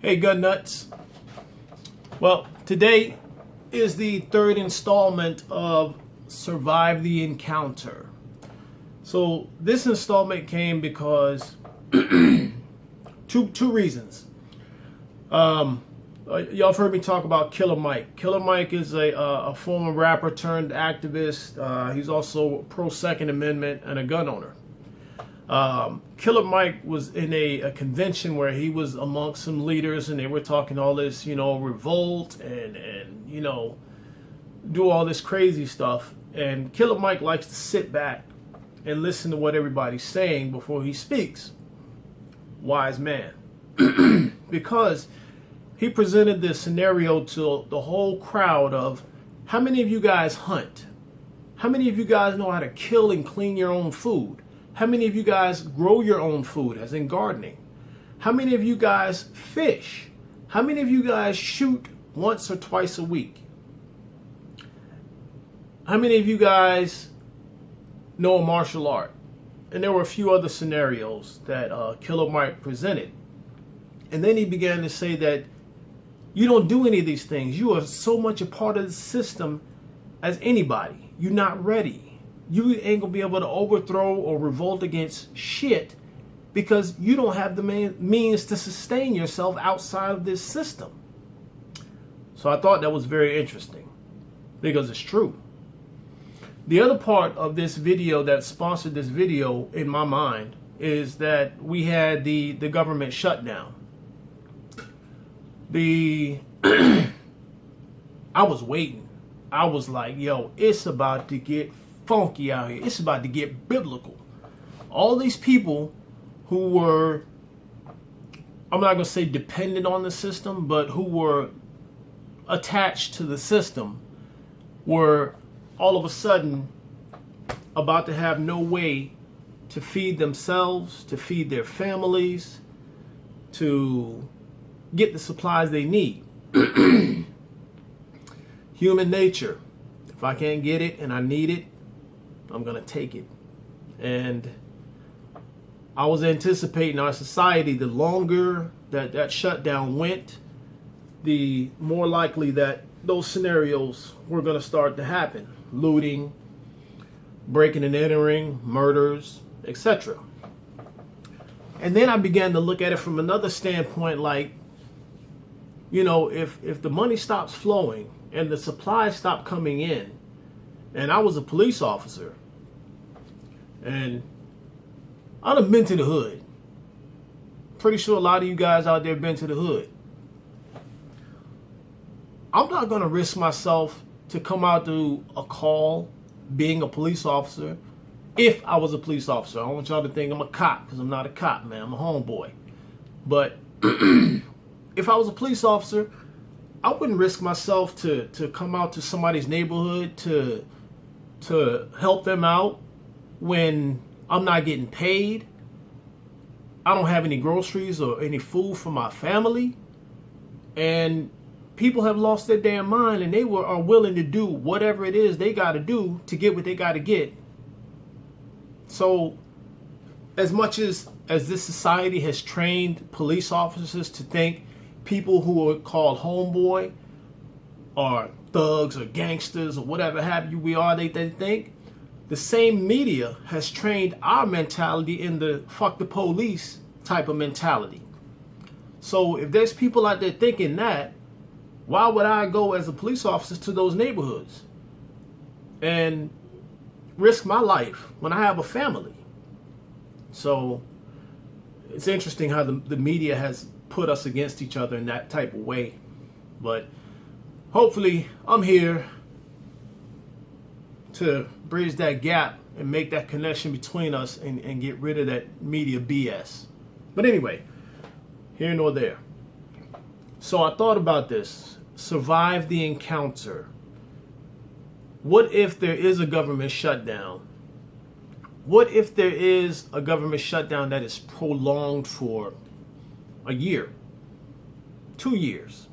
Hey, gun nuts. Well, today is the third installment of Survive the Encounter. So this installment came because two reasons. Y'all have heard me talk about Killer Mike. Killer Mike is a former rapper turned activist. He's also pro Second Amendment and a gun owner. Killer Mike was in a convention where he was amongst some leaders, and they were talking all this, revolt and do all this crazy stuff. And Killer Mike likes to sit back and listen to what everybody's saying before he speaks. Wise man. Because he presented this scenario to the whole crowd of, how many of you guys hunt? How many of you guys know how to kill and clean your own food? How many of you guys grow your own food, as in gardening? How many of you guys fish? How many of you guys shoot once or twice a week? How many of you guys know a martial art? And there were a few other scenarios that Killer Mike presented. And then he began to say that you don't do any of these things. You are so much a part of the system as anybody. You're not ready. You ain't gonna be able to overthrow or revolt against shit because you don't have the means to sustain yourself outside of this system. So I thought that was very interesting because it's true. The other part of this video that sponsored this video in my mind is that we had the government shutdown. I was waiting. I was like, yo, it's about to get funky out here. It's about to get biblical. All these people who were, I'm not going to say dependent on the system, but who were attached to the system were all of a sudden about to have no way to feed themselves, to feed their families, to get the supplies they need. Human nature. If I can't get it and I need it, I'm going to take it. And I was anticipating our society, the longer that shutdown went, the more likely that those scenarios were going to start to happen. Looting, breaking and entering, murders, etc. And then I began to look at it from another standpoint, like, if the money stops flowing and the supplies stop coming in, and I was a police officer, and I'd have been to the hood. Pretty sure a lot of you guys out there have been to the hood. I'm not going to risk myself to come out to a call being a police officer if I was a police officer. I don't want y'all to think I'm a cop, because I'm not a cop, man. I'm a homeboy. But if I was a police officer, I wouldn't risk myself to come out to somebody's neighborhood to help them out when I'm not getting paid. I don't have any groceries or any food for my family. And people have lost their damn mind, and they are willing to do whatever it is they got to do to get what they got to get. So as much as this society has trained police officers to think people who are called homeboy or thugs or gangsters or whatever have you we are, they think, the same media has trained our mentality in the fuck the police type of mentality. So if there's people out there thinking that, why would I go as a police officer to those neighborhoods and risk my life when I have a family? So it's interesting how the media has put us against each other in that type of way. But hopefully I'm here to bridge that gap and make that connection between us and get rid of that media BS. But anyway, here nor there. So I thought about this. Survive the encounter. What if there is a government shutdown? What if there is a government shutdown that is prolonged for a year, 2 years?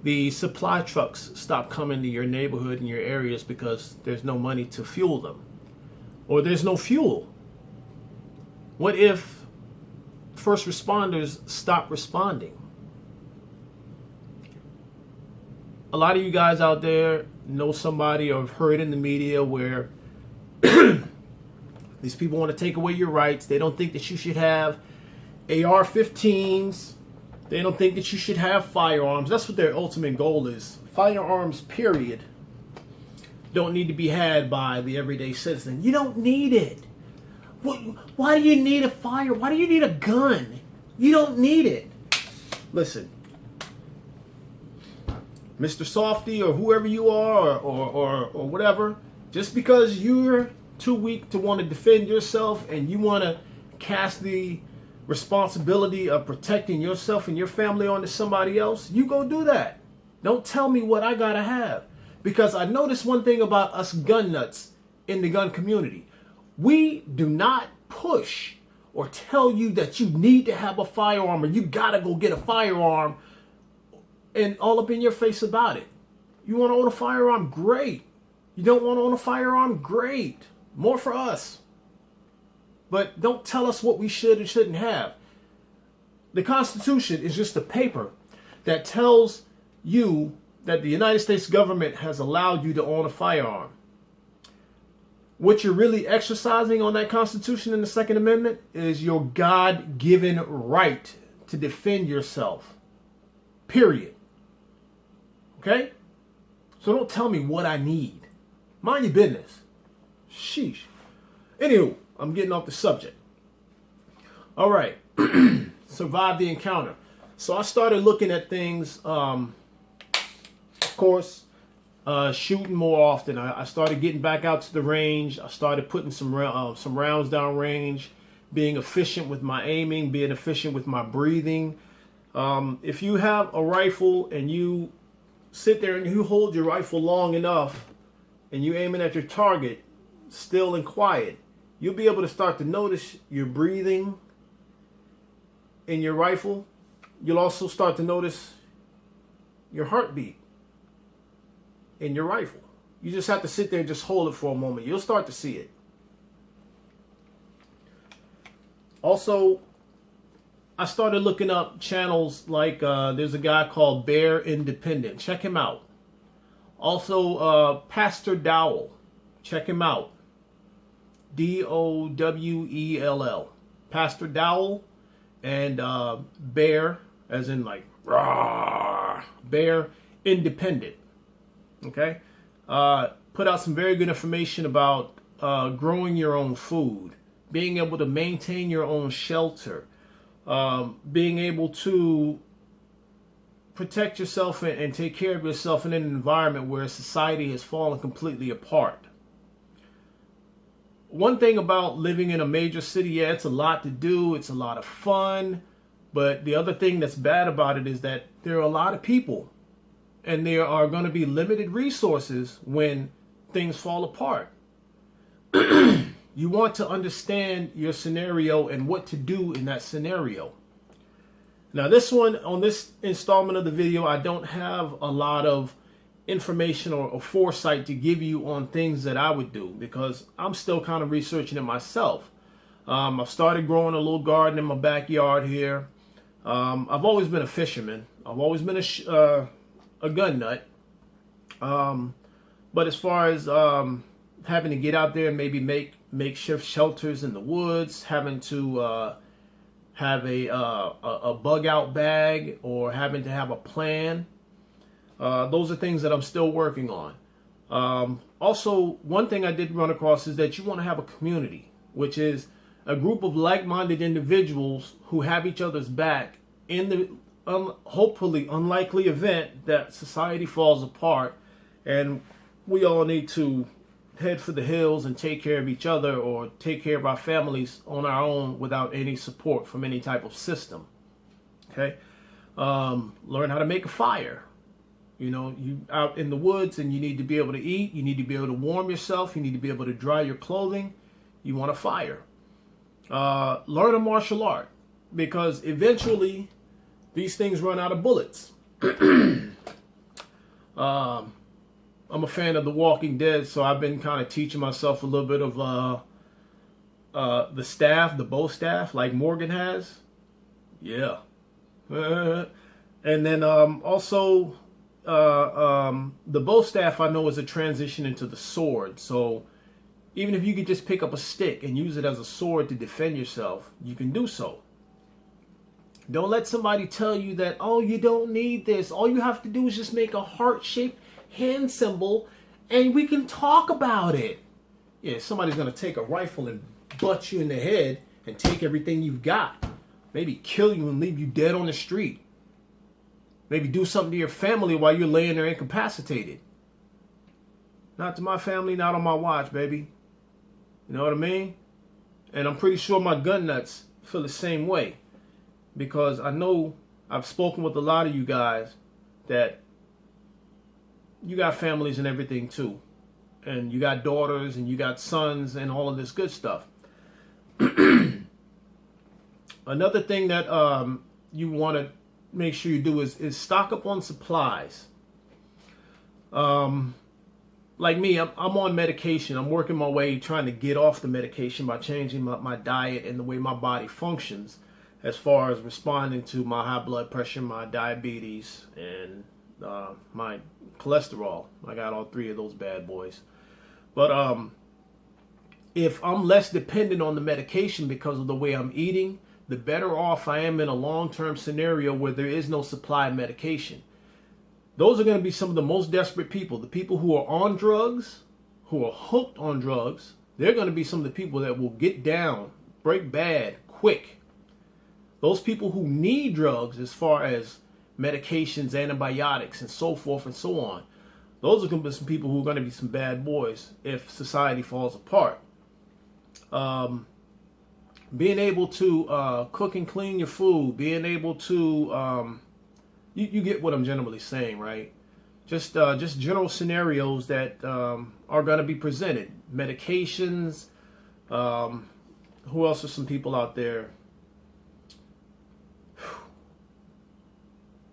The supply trucks stop coming to your neighborhood and your areas because there's no money to fuel them, or there's no fuel. What if first responders stop responding. A lot of you guys out there know somebody or have heard in the media where these people want to take away your rights. They don't think that you should have AR-15s. They don't think that you should have firearms. That's what their ultimate goal is. Firearms, period, don't need to be had by the everyday citizen. You don't need it. Why do you need a fire? Why do you need a gun? You don't need it. Listen, Mr. Softy or whoever you are or whatever, just because you're too weak to want to defend yourself and you want to cast the responsibility of protecting yourself and your family onto somebody else, you go do that. Don't tell me what I gotta have. Because I noticed one thing about us gun nuts in the gun community. We do not push or tell you that you need to have a firearm or you gotta go get a firearm and all up in your face about it. You want to own a firearm? Great. You don't want to own a firearm? Great. More for us. But don't tell us what we should and shouldn't have. The Constitution is just a paper that tells you that the United States government has allowed you to own a firearm. What you're really exercising on that Constitution in the Second Amendment is your God-given right to defend yourself. Period. Okay? So don't tell me what I need. Mind your business. Sheesh. Anywho, I'm getting off the subject. All right. Survive the encounter. So I started looking at things, of course, shooting more often. I started getting back out to the range. I started putting some rounds down range, being efficient with my aiming, being efficient with my breathing. If you have a rifle and you sit there and you hold your rifle long enough and you aiming at your target still and quiet, you'll be able to start to notice your breathing in your rifle. You'll also start to notice your heartbeat in your rifle. You just have to sit there and just hold it for a moment. You'll start to see it. Also, I started looking up channels like there's a guy called Bear Independent. Check him out. Also, Pastor Dowell. Check him out. Dowell. Pastor Dowell and Bear, as in like rawr, Bear Independent. Okay? Put out some very good information about growing your own food, being able to maintain your own shelter, being able to protect yourself and take care of yourself in an environment where society has fallen completely apart. One thing about living in a major city, yeah, it's a lot to do, it's a lot of fun, but the other thing that's bad about it is that there are a lot of people and there are going to be limited resources when things fall apart. You want to understand your scenario and what to do in that scenario. Now on this installment of the video, I don't have a lot of information or foresight to give you on things that I would do because I'm still kind of researching it myself. I've started growing a little garden in my backyard here. I've always been a fisherman. I've always been a gun nut. But as far as having to get out there and maybe make makeshift shelters in the woods, having to have a bug out bag, or having to have a plan, those are things that I'm still working on. Also, one thing I did run across is that you want to have a community, which is a group of like-minded individuals who have each other's back in the hopefully unlikely event that society falls apart and we all need to head for the hills and take care of each other or take care of our families on our own without any support from any type of system. Okay? Learn how to make a fire. You know, you out in the woods and you need to be able to eat. You need to be able to warm yourself. You need to be able to dry your clothing. You want a fire. Learn a martial art, because eventually these things run out of bullets. I'm a fan of The Walking Dead, so I've been kind of teaching myself a little bit of the staff, the bow staff, like Morgan has. Yeah. And then also the bow staff I know is a transition into the sword. So even if you could just pick up a stick and use it as a sword to defend yourself, you can do so. Don't let somebody tell you that, oh, you don't need this. All you have to do is just make a heart-shaped hand symbol and we can talk about it. Yeah, somebody's going to take a rifle and butt you in the head and take everything you've got. Maybe kill you and leave you dead on the street. Maybe do something to your family while you're laying there incapacitated. Not to my family, not on my watch, baby. You know what I mean? And I'm pretty sure my gun nuts feel the same way. Because I know I've spoken with a lot of you guys that you got families and everything too. And you got daughters and you got sons and all of this good stuff. Another thing that you want to make sure you do is stock up on supplies. Like me, I'm on medication. I'm working my way trying to get off the medication by changing my diet and the way my body functions as far as responding to my high blood pressure, my diabetes, and my cholesterol. I got all three of those bad boys. But if I'm less dependent on the medication because of the way I'm eating, the better off I am in a long-term scenario where there is no supply of medication. Those are going to be some of the most desperate people. The people who are on drugs, who are hooked on drugs, they're going to be some of the people that will get down, break bad, quick. Those people who need drugs as far as medications, antibiotics, and so forth and so on, those are going to be some people who are going to be some bad boys if society falls apart. Being able to cook and clean your food, being able to, you get what I'm generally saying, right? Just general scenarios that are going to be presented. Medications. Who else are some people out there?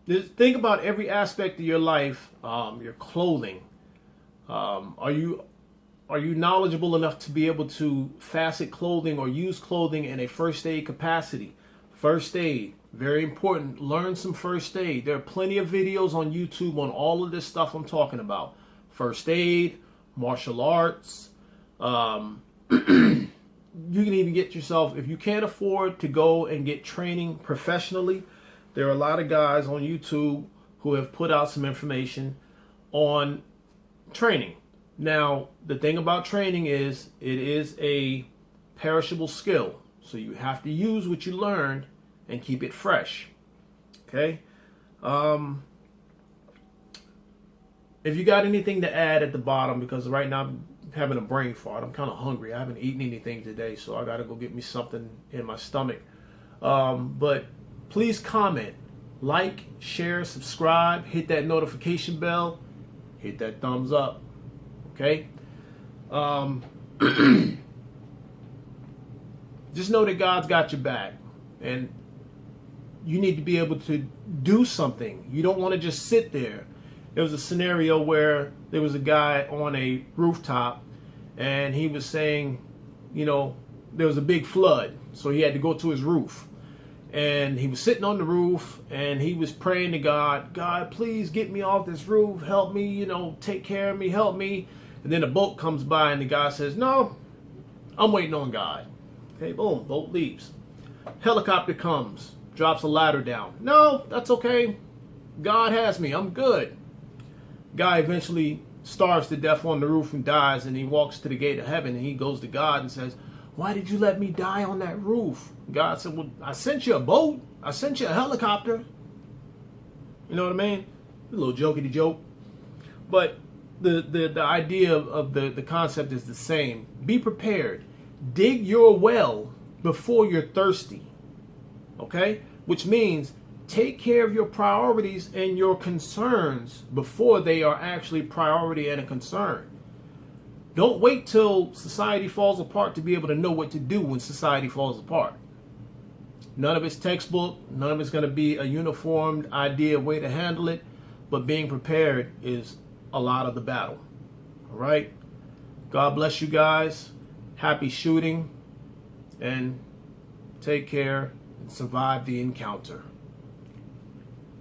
Think about every aspect of your life. Your clothing. Are you knowledgeable enough to be able to facet clothing or use clothing in a first aid capacity? First aid, very important. Learn some first aid. There are plenty of videos on YouTube on all of this stuff I'm talking about. First aid, martial arts. You can even get yourself, if you can't afford to go and get training professionally, there are a lot of guys on YouTube who have put out some information on training. Now, the thing about training is it is a perishable skill. So you have to use what you learned and keep it fresh. Okay? If you got anything to add at the bottom, because right now I'm having a brain fart. I'm kind of hungry. I haven't eaten anything today, so I got to go get me something in my stomach. But please comment, like, share, subscribe, hit that notification bell, hit that thumbs up. Okay? Just know that God's got your back, and you need to be able to do something. You don't want to just sit there. There was a scenario where there was a guy on a rooftop, and he was saying, you know, there was a big flood, so he had to go to his roof. And he was sitting on the roof, and he was praying to God, God, please get me off this roof. Help me, you know, take care of me, help me. And then a boat comes by, and the guy says, no, I'm waiting on God. Okay, boom, boat leaves. Helicopter comes, drops a ladder down. No, that's okay. God has me, I'm good. Guy eventually starves to death on the roof and dies, and he walks to the gate of heaven, and he goes to God and says, why did you let me die on that roof? God said, well, I sent you a boat. I sent you a helicopter. You know what I mean? A little jokey joke. But the idea of the concept is the same. Be prepared. Dig your well before you're thirsty. Okay? Which means take care of your priorities and your concerns before they are actually priority and a concern. Don't wait till society falls apart to be able to know what to do when society falls apart. None of it's textbook. None of it's going to be a uniformed idea, way to handle it. But being prepared is a lot of the battle. All right? God bless you guys. Happy shooting. And take care. and survive the encounter.